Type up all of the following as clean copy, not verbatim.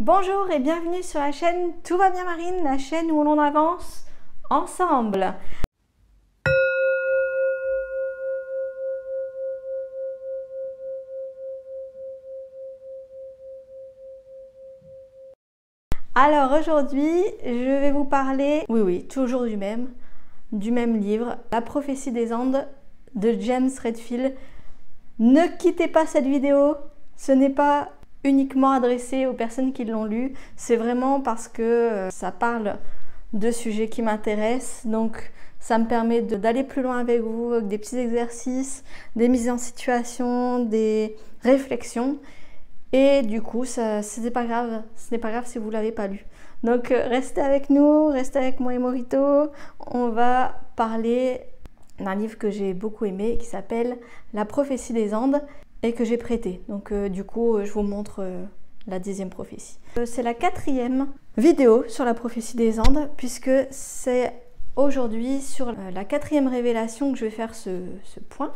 Bonjour et bienvenue sur la chaîne Tout va bien Marine, la chaîne où l'on avance ensemble. Alors aujourd'hui, je vais vous parler, oui, toujours du même livre, La prophétie des Andes de James Redfield. Ne quittez pas cette vidéo, ce n'est pas uniquement adressé aux personnes qui l'ont lu, c'est vraiment parce que ça parle de sujets qui m'intéressent, donc ça me permet d'aller plus loin avec vous, avec des petits exercices, des mises en situation, des réflexions, et du coup ce n'est pas grave si vous ne l'avez pas lu. Donc restez avec nous, restez avec moi et Morito, on va parler d'un livre que j'ai beaucoup aimé qui s'appelle La prophétie des Andes et que j'ai prêté. Donc du coup je vous montre la 10e prophétie. C'est la 4e vidéo sur la prophétie des Andes puisque c'est aujourd'hui sur la 4e révélation que je vais faire ce point.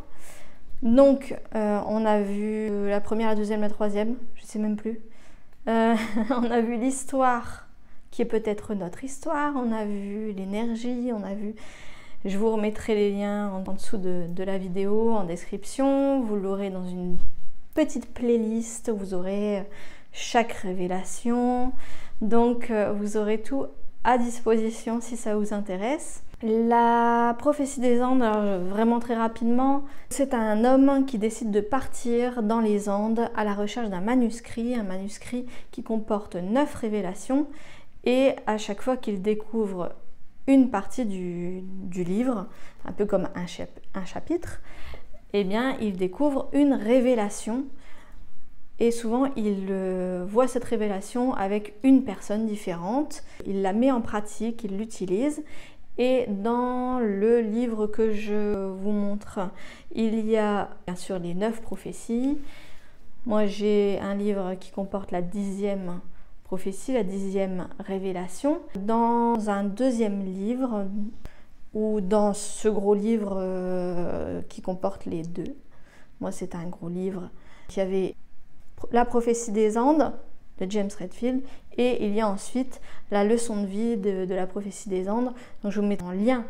Donc on a vu la première, la deuxième, la troisième, je sais même plus. On a vu l'histoire qui est peut-être notre histoire, on a vu l'énergie, on a vu... Je vous remettrai les liens en dessous de la vidéo, en description. Vous l'aurez dans une petite playlist. Vous aurez chaque révélation. Donc, vous aurez tout à disposition si ça vous intéresse. La prophétie des Andes, alors, vraiment très rapidement, c'est un homme qui décide de partir dans les Andes à la recherche d'un manuscrit. Un manuscrit qui comporte 9 révélations. Et à chaque fois qu'il découvre une partie du livre, un peu comme un chapitre, eh bien, il découvre une révélation. Et souvent, il voit cette révélation avec une personne différente. Il la met en pratique, il l'utilise. Et dans le livre que je vous montre, il y a bien sûr les 9 prophéties. Moi, j'ai un livre qui comporte la 10e prophétie, la 10e révélation. Dans un deuxième livre, ou dans ce gros livre qui comporte les 2, moi c'est un gros livre, qui avait la prophétie des Andes de James Redfield, et il y a ensuite la leçon de vie de la prophétie des Andes. Donc je vous mets en lien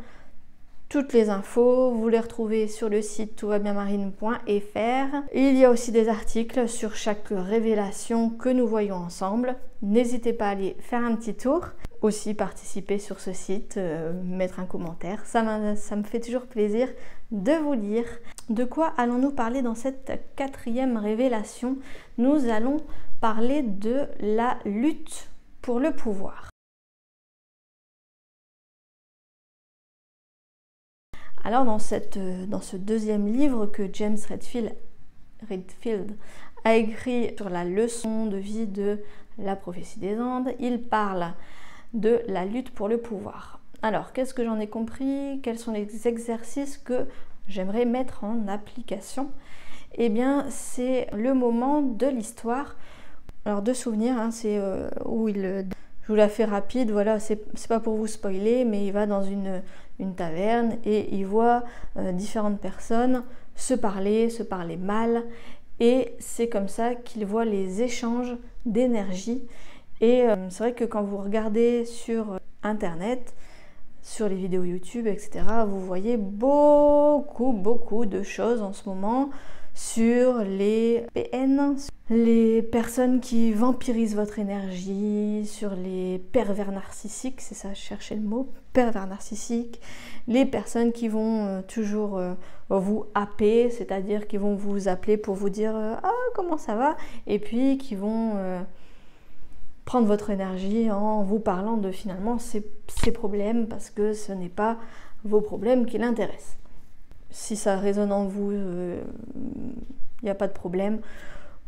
toutes les infos, vous les retrouvez sur le site toutvabienmarine.fr. Il y a aussi des articles sur chaque révélation que nous voyons ensemble. N'hésitez pas à aller faire un petit tour. Aussi participer sur ce site, mettre un commentaire. Ça me fait toujours plaisir de vous lire. De quoi allons-nous parler dans cette 4e révélation? Nous allons parler de la lutte pour le pouvoir. Alors dans ce deuxième livre que James Redfield a écrit sur la leçon de vie de la prophétie des Andes, il parle de la lutte pour le pouvoir. Alors qu'est-ce que j'en ai compris? Quels sont les exercices que j'aimerais mettre en application? Eh bien c'est le moment de l'histoire, alors de souvenirs, hein, c'est où il... Je vous la fais rapide, voilà, c'est pas pour vous spoiler, mais il va dans une taverne et il voit différentes personnes se parler mal, et c'est comme ça qu'il voit les échanges d'énergie. Et c'est vrai que quand vous regardez sur internet, sur les vidéos YouTube, etc., vous voyez beaucoup de choses en ce moment sur les PN, les personnes qui vampirisent votre énergie, sur les pervers narcissiques, c'est ça, je cherchais le mot, pervers narcissiques, les personnes qui vont toujours vous happer, c'est-à-dire qui vont vous appeler pour vous dire ah comment ça va, et puis qui vont prendre votre énergie en vous parlant de finalement ces problèmes, parce que ce n'est pas vos problèmes qui l'intéressent. Si ça résonne en vous, il n'y a pas de problème.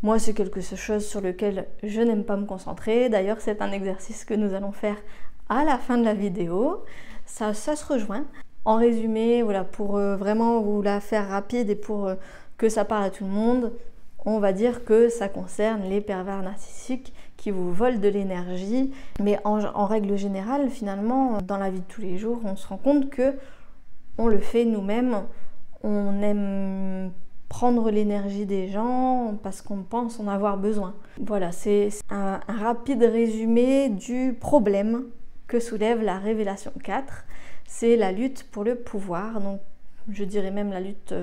Moi, c'est quelque chose sur lequel je n'aime pas me concentrer. D'ailleurs, c'est un exercice que nous allons faire à la fin de la vidéo. Ça se rejoint. En résumé, voilà, pour vraiment vous la faire rapide et pour que ça parle à tout le monde, on va dire que ça concerne les pervers narcissiques qui vous volent de l'énergie. Mais en règle générale, finalement, dans la vie de tous les jours, on se rend compte que on le fait nous-mêmes. On n'aime prendre l'énergie des gens parce qu'on pense en avoir besoin. Voilà, c'est un rapide résumé du problème que soulève la révélation 4. C'est la lutte pour le pouvoir, donc je dirais même la lutte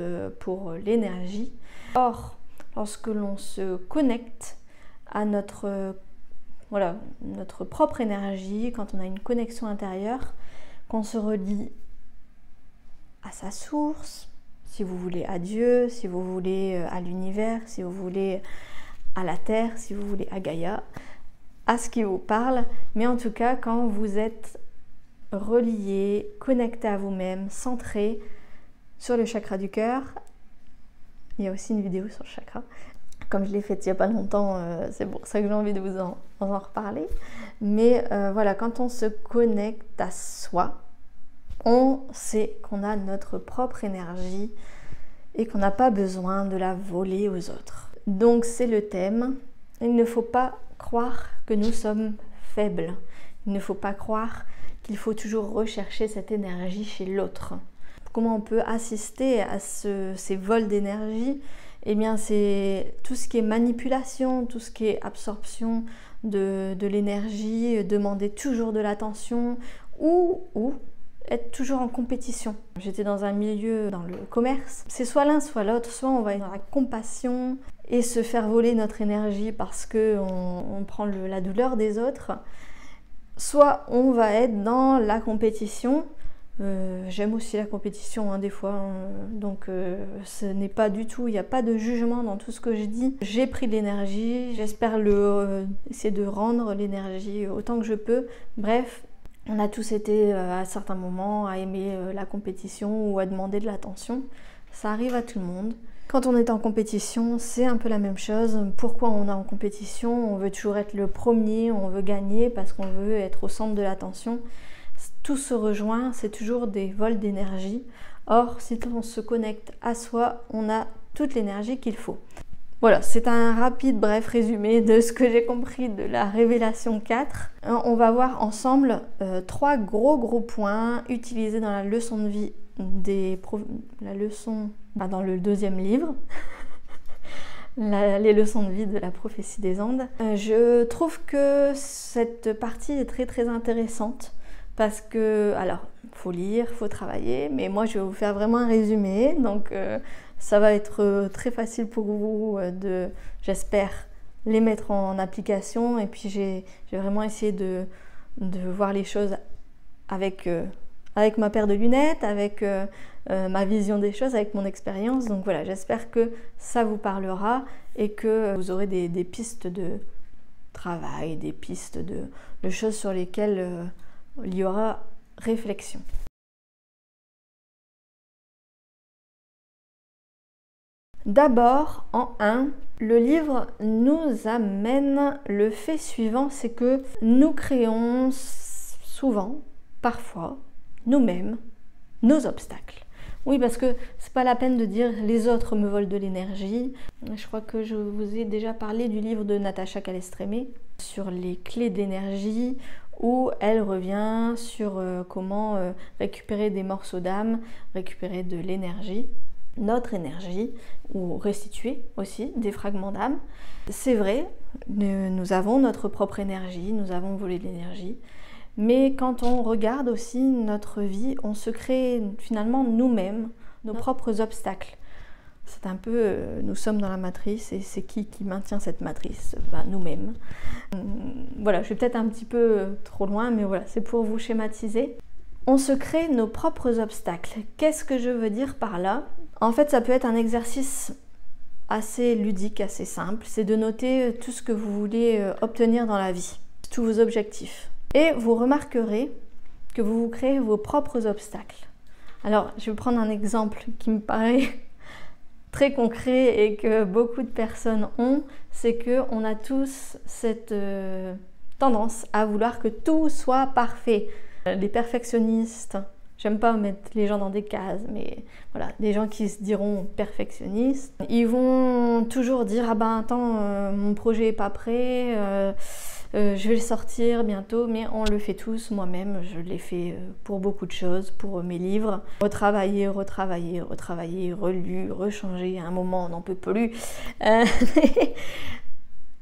pour l'énergie. Or, lorsque l'on se connecte à notre propre énergie, quand on a une connexion intérieure, qu'on se relie à sa source, si vous voulez à Dieu, si vous voulez à l'univers, si vous voulez à la Terre, si vous voulez à Gaïa, à ce qui vous parle, mais en tout cas quand vous êtes relié, connecté à vous-même, centré sur le chakra du cœur. Il y a aussi une vidéo sur le chakra, comme je l'ai faite il n'y a pas longtemps, c'est pour ça que j'ai envie de vous en reparler. Mais voilà, quand on se connecte à soi, on sait qu'on a notre propre énergie et qu'on n'a pas besoin de la voler aux autres. Donc c'est le thème. Il ne faut pas croire que nous sommes faibles. Il ne faut pas croire qu'il faut toujours rechercher cette énergie chez l'autre. Comment on peut assister à ces vols d'énergie? Eh bien c'est tout ce qui est manipulation, tout ce qui est absorption de l'énergie, demander toujours de l'attention ou être toujours en compétition. J'étais dans un milieu, dans le commerce, c'est soit l'un soit l'autre, soit on va être dans la compassion et se faire voler notre énergie parce qu'on prend la douleur des autres, soit on va être dans la compétition. J'aime aussi la compétition des fois, donc ce n'est pas du tout, il n'y a pas de jugement dans tout ce que je dis. J'ai pris de l'énergie, j'espère essayer de rendre l'énergie autant que je peux. Bref, on a tous été à certains moments à aimer la compétition ou à demander de l'attention. Ça arrive à tout le monde. Quand on est en compétition, c'est un peu la même chose. Pourquoi on est en compétition? On veut toujours être le premier, on veut gagner parce qu'on veut être au centre de l'attention. Tout se rejoint, c'est toujours des vols d'énergie. Or, si on se connecte à soi, on a toute l'énergie qu'il faut. Voilà, c'est un rapide, bref résumé de ce que j'ai compris de la révélation 4. On va voir ensemble 3 gros points utilisés dans la leçon de vie dans le 2e livre. Les leçons de vie de la prophétie des Andes. Je trouve que cette partie est très intéressante parce que, alors, faut lire, faut travailler, mais moi je vais vous faire vraiment un résumé, donc ça va être très facile pour vous j'espère, les mettre en application, et puis j'ai vraiment essayé de voir les choses avec ma paire de lunettes, avec ma vision des choses, avec mon expérience. Donc voilà, j'espère que ça vous parlera et que vous aurez des pistes de travail, des pistes de choses sur lesquelles il y aura réflexion. D'abord, en 1, le livre nous amène le fait suivant, c'est que nous créons souvent, parfois, nous-mêmes, nos obstacles. Oui, parce que c'est pas la peine de dire les autres me volent de l'énergie. Je crois que je vous ai déjà parlé du livre de Natacha Calestrémé sur les clés d'énergie, où elle revient sur comment récupérer des morceaux d'âme, récupérer de l'énergie, notre énergie, ou restituer aussi des fragments d'âme. C'est vrai, nous avons notre propre énergie, nous avons volé de l'énergie, mais quand on regarde aussi notre vie, on se crée finalement nous-mêmes nos propres obstacles. C'est un peu, nous sommes dans la matrice, et c'est qui maintient cette matrice? Nous-mêmes. Voilà, je vais peut-être un petit peu trop loin, mais voilà, c'est pour vous schématiser. On se crée nos propres obstacles. Qu'est-ce que je veux dire par là? En fait, ça peut être un exercice assez ludique, assez simple. C'est de noter tout ce que vous voulez obtenir dans la vie, tous vos objectifs. Et vous remarquerez que vous vous créez vos propres obstacles. Alors, je vais prendre un exemple qui me paraît très concret et que beaucoup de personnes ont, c'est qu'on a tous cette tendance à vouloir que tout soit parfait. Les perfectionnistes, j'aime pas mettre les gens dans des cases, mais voilà, des gens qui se diront perfectionnistes, ils vont toujours dire « Ah ben attends, mon projet est pas prêt, Je vais le sortir bientôt, mais on le fait tous. Moi-même, je l'ai fait pour beaucoup de choses, pour mes livres. Retravailler, retravailler, retravailler, relu, rechanger. À un moment, on n'en peut plus. À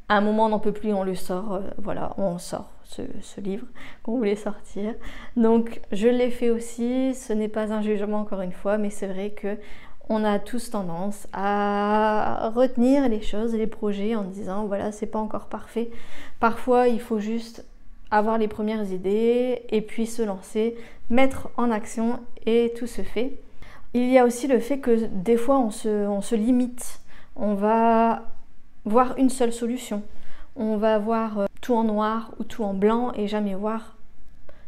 un moment, on n'en peut plus, on le sort. Voilà, on sort ce livre qu'on voulait sortir. Donc, je l'ai fait aussi. Ce n'est pas un jugement, encore une fois, mais c'est vrai que on a tous tendance à retenir les choses, les projets en disant voilà, c'est pas encore parfait. Parfois, il faut juste avoir les premières idées et puis se lancer, mettre en action et tout se fait. Il y a aussi le fait que des fois, on se limite. On va voir une seule solution. On va voir tout en noir ou tout en blanc et jamais voir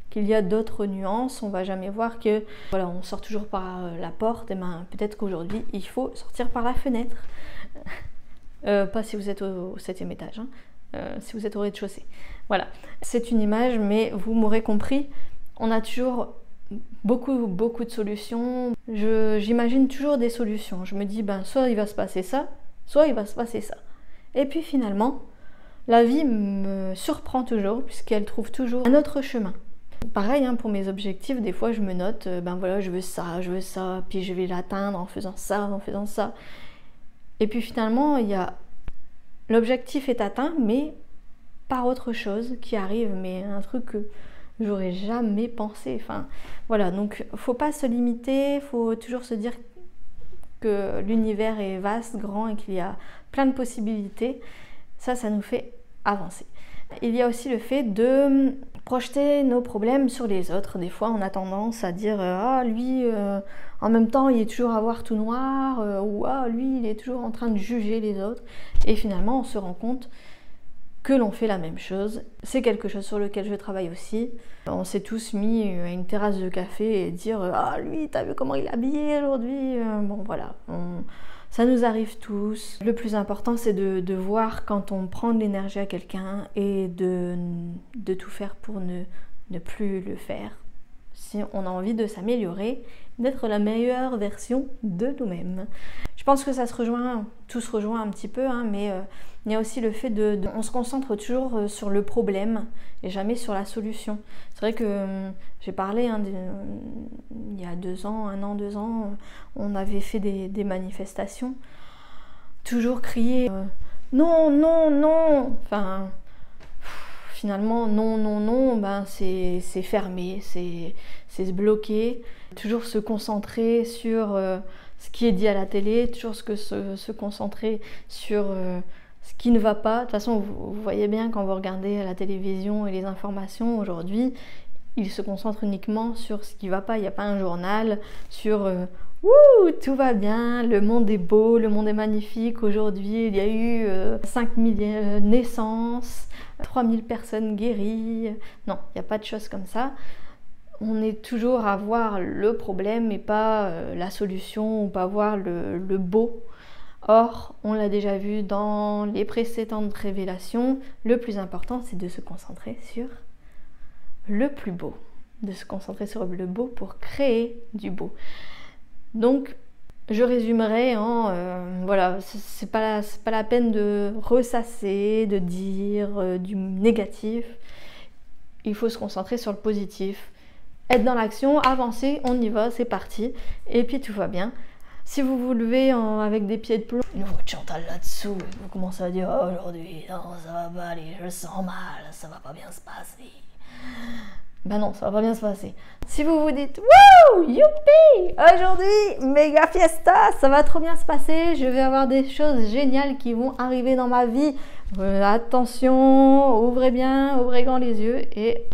qu'il y a d'autres nuances. On va jamais voir que voilà, on sort toujours par la porte. Et ben peut-être qu'aujourd'hui il faut sortir par la fenêtre. Pas si vous êtes au 7e étage, hein. Si vous êtes au rez-de-chaussée. Voilà, c'est une image, mais vous m'aurez compris. On a toujours beaucoup de solutions. J'imagine toujours des solutions. Je me dis ben soit il va se passer ça, soit il va se passer ça. Et puis finalement, la vie me surprend toujours puisqu'elle trouve toujours un autre chemin. Pareil, hein, pour mes objectifs, des fois je me note, ben voilà, je veux ça, puis je vais l'atteindre en faisant ça. Et puis finalement, l'objectif est atteint, mais par autre chose qui arrive, mais un truc que j'aurais jamais pensé. Enfin, voilà, donc faut pas se limiter, faut toujours se dire que l'univers est vaste, grand et qu'il y a plein de possibilités. Ça nous fait avancer. Il y a aussi le fait de projeter nos problèmes sur les autres. Des fois, on a tendance à dire « Ah, lui, en même temps, il est toujours à voir tout noir ou « Ah, lui, il est toujours en train de juger les autres. » Et finalement, on se rend compte que l'on fait la même chose. C'est quelque chose sur lequel je travaille aussi. On s'est tous mis à une terrasse de café et dire « Ah, lui, t'as vu comment il est habillé aujourd'hui ?» Bon, voilà. Ça nous arrive tous. Le plus important, c'est de voir quand on prend de l'énergie à quelqu'un et de tout faire pour ne plus le faire. Si on a envie de s'améliorer, d'être la meilleure version de nous-mêmes. Je pense que ça se rejoint, tout se rejoint un petit peu, hein, mais il y a aussi le fait on se concentre toujours sur le problème et jamais sur la solution. C'est vrai que j'ai parlé, hein, il y a 2 ans, 1 an, 2 ans, on avait fait des manifestations, toujours crier non, non, non, enfin finalement non, non, non, ben c'est fermé, c'est se bloquer, toujours se concentrer sur ce qui est dit à la télé, toujours se concentrer sur ce qui ne va pas. De toute façon, vous voyez bien quand vous regardez la télévision et les informations aujourd'hui, ils se concentrent uniquement sur ce qui ne va pas. Il n'y a pas un journal sur ouh, tout va bien, le monde est beau, le monde est magnifique. Aujourd'hui, il y a eu 5000 naissances, 3000 personnes guéries. Non, il n'y a pas de choses comme ça. On est toujours à voir le problème et pas la solution, ou pas voir le beau. Or, on l'a déjà vu dans les précédentes révélations, le plus important, c'est de se concentrer sur le plus beau. De se concentrer sur le beau pour créer du beau. Donc, je résumerai en voilà, c'est pas la peine de ressasser, de dire du négatif. Il faut se concentrer sur le positif. Être dans l'action, avancer, on y va, c'est parti. Et puis tout va bien. Si vous vous levez avec des pieds de plomb, une voix de Chantal là-dessous, et vous commencez à dire oh, aujourd'hui, non, ça va pas aller, je sens mal, ça va pas bien se passer. Ben non, ça va pas bien se passer. Si vous vous dites wouh, youpi, aujourd'hui, méga fiesta, ça va trop bien se passer, je vais avoir des choses géniales qui vont arriver dans ma vie. Attention, ouvrez grand les yeux et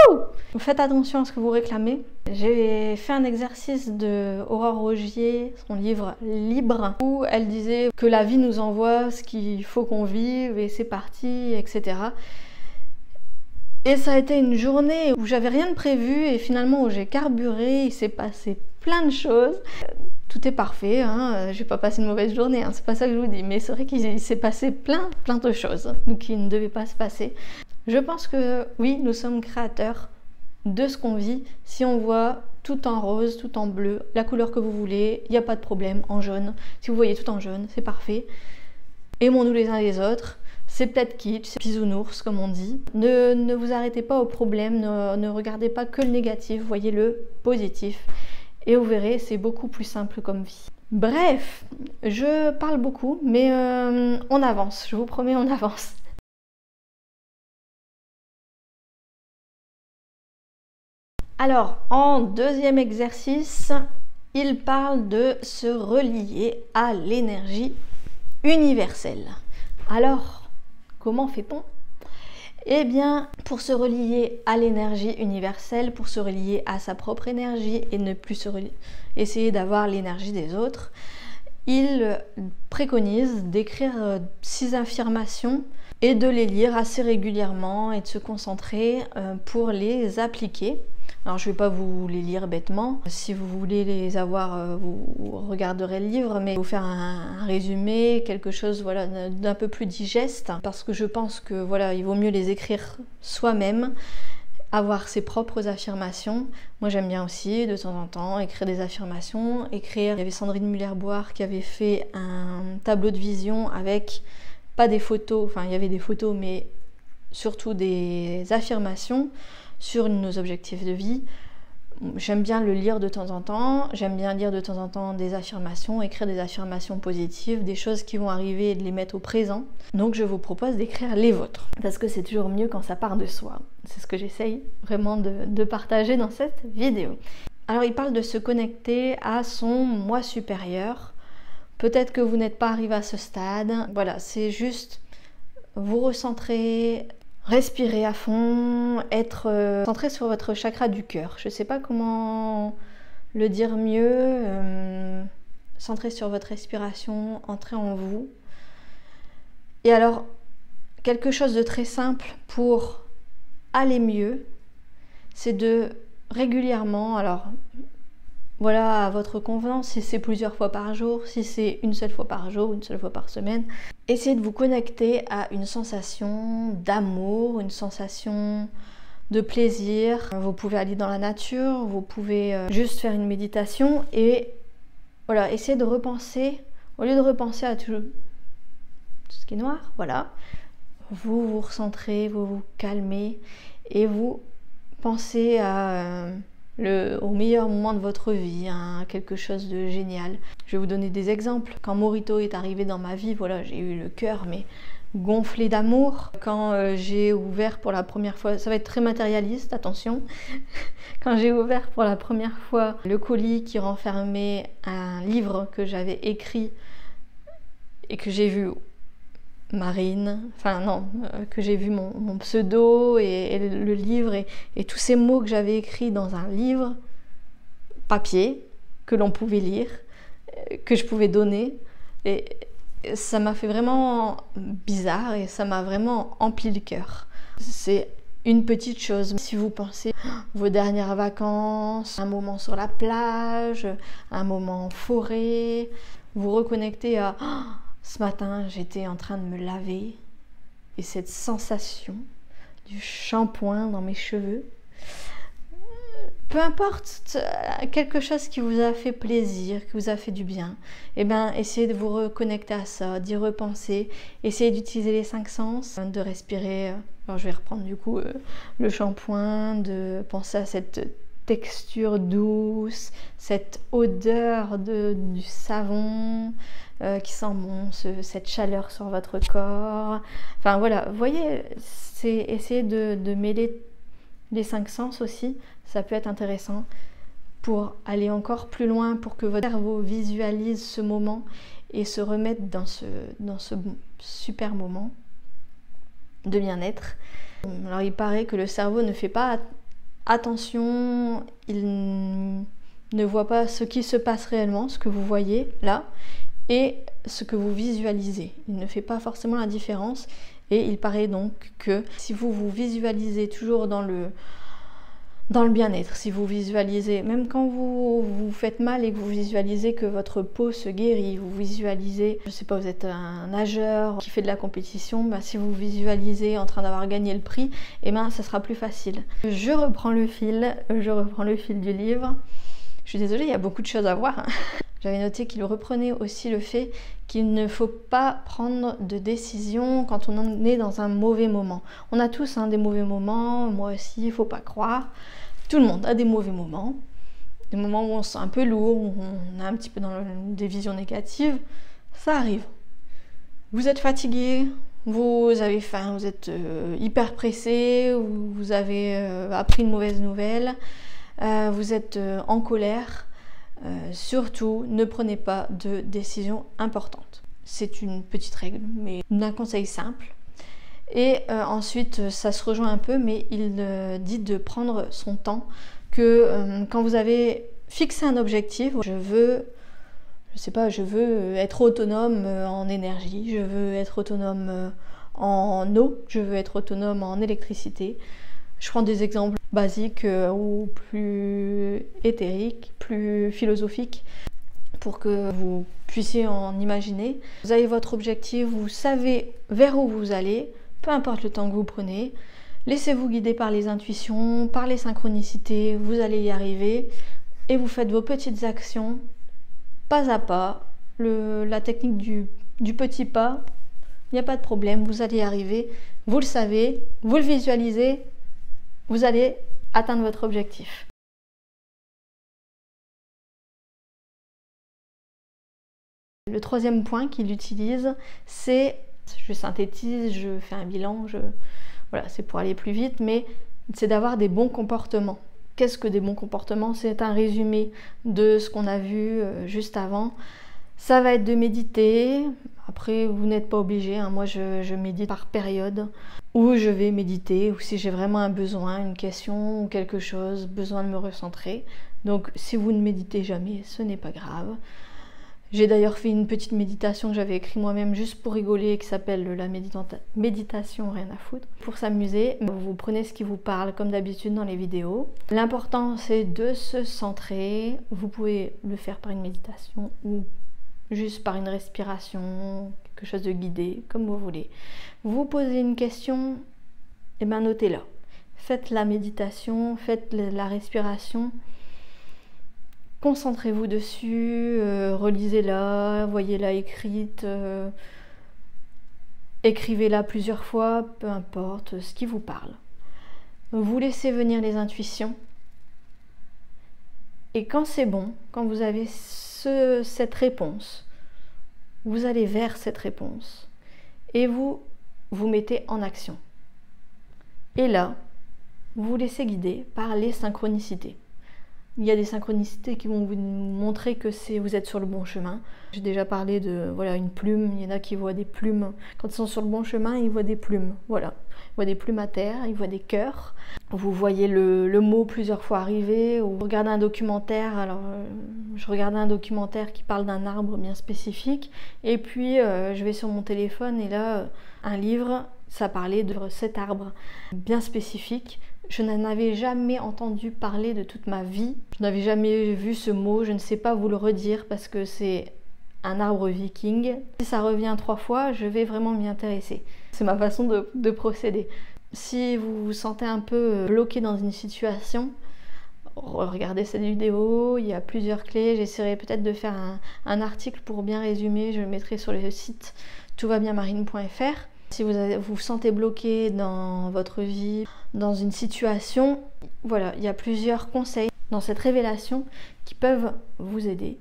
wouh, faites attention à ce que vous réclamez. J'ai fait un exercice de Aurore Rogier, son livre Libre, où elle disait que la vie nous envoie ce qu'il faut qu'on vive et c'est parti, etc. Et ça a été une journée où j'avais rien de prévu et finalement où j'ai carburé, il s'est passé plein de choses. Tout est parfait, hein, j'ai pas passé une mauvaise journée, hein, c'est pas ça que je vous dis, mais c'est vrai qu'il s'est passé plein de choses qui ne devaient pas se passer. Je pense que oui, nous sommes créateurs de ce qu'on vit. Si on voit tout en rose, tout en bleu, la couleur que vous voulez, il n'y a pas de problème, en jaune. Si vous voyez tout en jaune, c'est parfait. Aimons-nous les uns les autres. C'est peut-être kitsch, c'est bisounours comme on dit. Ne vous arrêtez pas au problème, ne regardez pas que le négatif, voyez le positif. Et vous verrez, c'est beaucoup plus simple comme vie. Bref, je parle beaucoup, mais on avance, je vous promets, on avance. Alors, en deuxième exercice, il parle de se relier à l'énergie universelle. Alors, comment fait-on? Eh bien, pour se relier à l'énergie universelle, pour se relier à sa propre énergie et ne plus essayer d'avoir l'énergie des autres, il préconise d'écrire 6 affirmations et de les lire assez régulièrement et de se concentrer pour les appliquer. Alors je ne vais pas vous les lire bêtement, si vous voulez les avoir, vous regarderez le livre, mais je vais vous faire un résumé, quelque chose voilà, d'un peu plus digeste, parce que je pense que voilà, il vaut mieux les écrire soi-même, avoir ses propres affirmations. Moi j'aime bien aussi de temps en temps écrire des affirmations, il y avait Sandrine Muller-Boire qui avait fait un tableau de vision avec, pas des photos, enfin il y avait des photos, mais surtout des affirmations sur nos objectifs de vie. J'aime bien le lire de temps en temps, j'aime bien lire de temps en temps des affirmations, écrire des affirmations positives, des choses qui vont arriver et de les mettre au présent. Donc je vous propose d'écrire les vôtres, parce que c'est toujours mieux quand ça part de soi. C'est ce que j'essaye vraiment de partager dans cette vidéo. Alors il parle de se connecter à son moi supérieur. Peut-être que vous n'êtes pas arrivé à ce stade. Voilà, c'est juste vous recentrer, respirer à fond, être centré sur votre chakra du cœur. Je ne sais pas comment le dire mieux. Centré sur votre respiration, entrer en vous. Et alors, quelque chose de très simple pour aller mieux, c'est de régulièrement, alors voilà à votre convenance, si c'est plusieurs fois par jour, si c'est une seule fois par jour, une seule fois par semaine, essayez de vous connecter à une sensation d'amour, une sensation de plaisir. Vous pouvez aller dans la nature, vous pouvez juste faire une méditation et voilà, essayez de repenser, au lieu de repenser à tout ce qui est noir, voilà, vous vous recentrez, vous vous calmez et vous pensez au meilleur moment de votre vie, hein, quelque chose de génial. Je vais vous donner des exemples. Quand Morito est arrivé dans ma vie, voilà, j'ai eu le cœur mais gonflé d'amour. Quand j'ai ouvert pour la première fois, ça va être très matérialiste, attention. Quand j'ai ouvert pour la première fois le colis qui renfermait un livre que j'avais écrit et que j'ai vu Marine, enfin non, que j'ai vu mon pseudo et le livre et tous ces mots que j'avais écrits dans un livre papier que l'on pouvait lire, que je pouvais donner, et ça m'a fait vraiment bizarre et ça m'a vraiment empli le cœur. C'est une petite chose. Si vous pensez vos dernières vacances, un moment sur la plage, un moment en forêt, vous reconnectez à ce matin, j'étais en train de me laver et cette sensation du shampoing dans mes cheveux, peu importe, quelque chose qui vous a fait plaisir, qui vous a fait du bien, eh bien, essayez de vous reconnecter à ça, d'y repenser, essayez d'utiliser les 5 sens, de respirer. Alors, je vais reprendre du coup le shampoing, de penser à cette texture douce, cette odeur du savon, qui sent bon, cette chaleur sur votre corps. Enfin voilà, vous voyez, c'est essayer de mêler les 5 sens aussi, ça peut être intéressant pour aller encore plus loin, pour que votre cerveau visualise ce moment et se remette dans ce super moment de bien-être. Alors il paraît que le cerveau ne fait pas attention, il ne voit pas ce qui se passe réellement, ce que vous voyez là, et ce que vous visualisez. Il ne fait pas forcément la différence et il paraît donc que si vous vous visualisez toujours dans le bien-être, si vous visualisez, même quand vous vous faites mal et que vous visualisez que votre peau se guérit, vous visualisez, je sais pas, vous êtes un nageur qui fait de la compétition, bah, si vous visualisez en train d'avoir gagné le prix, eh ben ça sera plus facile. Je reprends le fil du livre. Je suis désolée, il y a beaucoup de choses à voir, hein. J'avais noté qu'il reprenait aussi le fait qu'il ne faut pas prendre de décision quand on en est dans un mauvais moment. On a tous des mauvais moments, moi aussi, il ne faut pas croire. Tout le monde a des mauvais moments où on se sent un peu lourd, où on est un petit peu dans des visions négatives. Ça arrive. Vous êtes fatigué, vous avez faim, vous êtes hyper pressé, vous avez appris une mauvaise nouvelle, vous êtes en colère. Surtout, ne prenez pas de décisions importantes. C'est une petite règle, mais un conseil simple. Et ensuite, ça se rejoint un peu, mais il dit de prendre son temps, que quand vous avez fixé un objectif, je veux être autonome en énergie, je veux être autonome en eau, je veux être autonome en électricité. Je prends des exemples basiques ou plus éthériques, plus philosophiques, pour que vous puissiez en imaginer. Vous avez votre objectif, vous savez vers où vous allez, peu importe le temps que vous prenez. Laissez-vous guider par les intuitions, par les synchronicités, vous allez y arriver. Et vous faites vos petites actions, pas à pas. La technique du petit pas, il n'y a pas de problème, vous allez y arriver. Vous le savez, vous le visualisez, vous allez atteindre votre objectif. Le troisième point qu'il utilise, c'est, je synthétise, je fais un bilan, voilà, c'est pour aller plus vite, mais c'est d'avoir des bons comportements. Qu'est-ce que des bons comportements? C'est un résumé de ce qu'on a vu juste avant. Ça va être de méditer. Après, vous n'êtes pas obligé. Moi, je médite par période où je vais méditer, ou si j'ai vraiment un besoin, une question ou quelque chose, besoin de me recentrer. Donc, si vous ne méditez jamais, ce n'est pas grave. J'ai d'ailleurs fait une petite méditation que j'avais écrite moi-même juste pour rigoler, qui s'appelle la méditation rien à foutre. Pour s'amuser, vous prenez ce qui vous parle comme d'habitude dans les vidéos. L'important, c'est de se centrer. Vous pouvez le faire par une méditation ou juste par une respiration, quelque chose de guidé, comme vous voulez. Vous posez une question, et bien notez-la. Faites la méditation, faites la respiration. Concentrez-vous dessus, relisez-la, voyez-la écrite, écrivez-la plusieurs fois, peu importe ce qui vous parle. Vous laissez venir les intuitions. Et quand c'est bon, quand vous avez cette réponse, vous allez vers cette réponse et vous vous mettez en action. Et là, vous vous laissez guider par les synchronicités. Il y a des synchronicités qui vont vous montrer que vous êtes sur le bon chemin. J'ai déjà parlé de une plume. Il y en a qui voient des plumes. Quand ils sont sur le bon chemin, ils voient des plumes. Voilà. Ils voient des plumes à terre, ils voient des cœurs. Vous voyez le mot plusieurs fois arriver. Ou vous regardez un documentaire. Alors, je regardais un documentaire qui parle d'un arbre bien spécifique. Et puis, je vais sur mon téléphone et là, un livre, ça parlait de cet arbre bien spécifique. Je n'en avais jamais entendu parler de toute ma vie. Je n'avais jamais vu ce mot. Je ne sais pas vous le redire parce que c'est un arbre viking. Si ça revient 3 fois, je vais vraiment m'y intéresser. C'est ma façon de procéder. Si vous vous sentez un peu bloqué dans une situation, regardez cette vidéo. Il y a plusieurs clés. J'essaierai peut-être de faire un article pour bien résumer. Je le mettrai sur le site toutvabienmarine.fr. Si vous vous sentez bloqué dans votre vie, dans une situation, voilà, il y a plusieurs conseils dans cette révélation qui peuvent vous aider.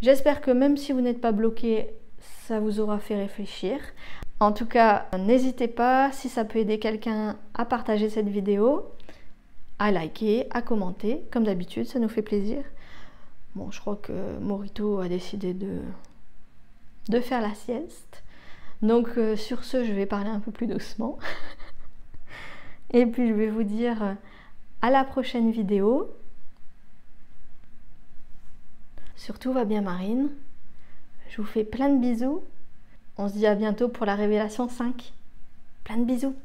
J'espère que même si vous n'êtes pas bloqué, ça vous aura fait réfléchir. En tout cas, n'hésitez pas, si ça peut aider quelqu'un, à partager cette vidéo, à liker, à commenter, comme d'habitude, ça nous fait plaisir. Bon, je crois que Morito a décidé de faire la sieste. Donc sur ce, je vais parler un peu plus doucement. Et puis je vais vous dire à la prochaine vidéo. Surtout va bien Marine. Je vous fais plein de bisous. On se dit à bientôt pour la révélation 5. Plein de bisous.